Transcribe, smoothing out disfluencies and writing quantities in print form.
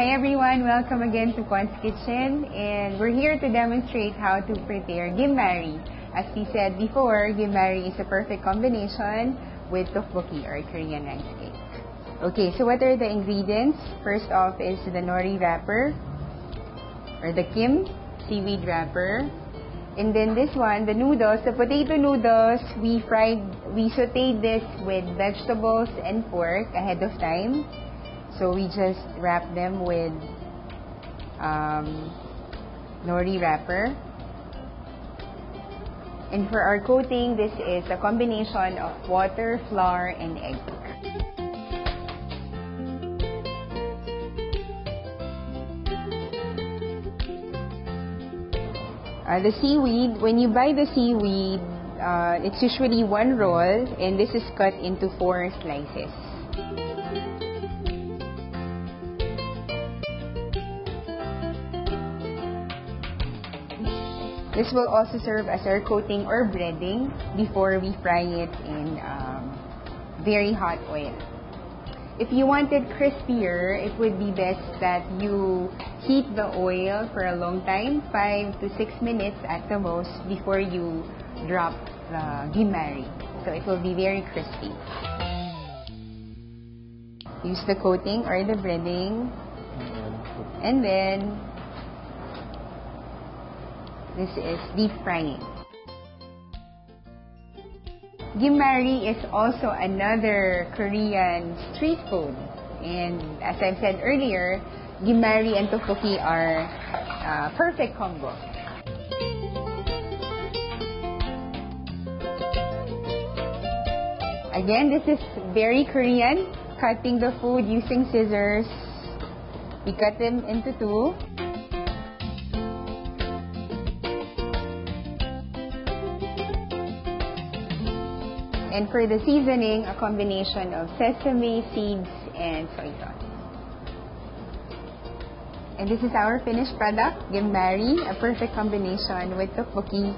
Hi everyone, welcome again to Kwon's Kitchen, and we're here to demonstrate how to prepare Kimbari. As we said before, Kimbari is a perfect combination with tteokbokki or Korean rice cake. Okay, so what are the ingredients? First off is the nori wrapper or the kim seaweed wrapper. And then this one, the noodles, the potato noodles, we sauteed this with vegetables and pork ahead of time. So we just wrap them with nori wrapper. And for our coating, this is a combination of water, flour, and egg. The seaweed, when you buy the seaweed, it's usually one roll, and this is cut into 4 slices. This will also serve as our coating or breading before we fry it in very hot oil. If you want it crispier, it would be best that you heat the oil for a long time, 5 to 6 minutes at the most, before you drop the Kimbari. So it will be very crispy. Use the coating or the breading, and then this is deep frying. Kimbari is also another Korean street food, and as I've said earlier, Kimbari and tteokbokki are a perfect combo. Again, this is very Korean, cutting the food using scissors. We cut them into 2. And for the seasoning, a combination of sesame, seeds, and soy sauce. And this is our finished product, Kimbari, a perfect combination with tteokbokki.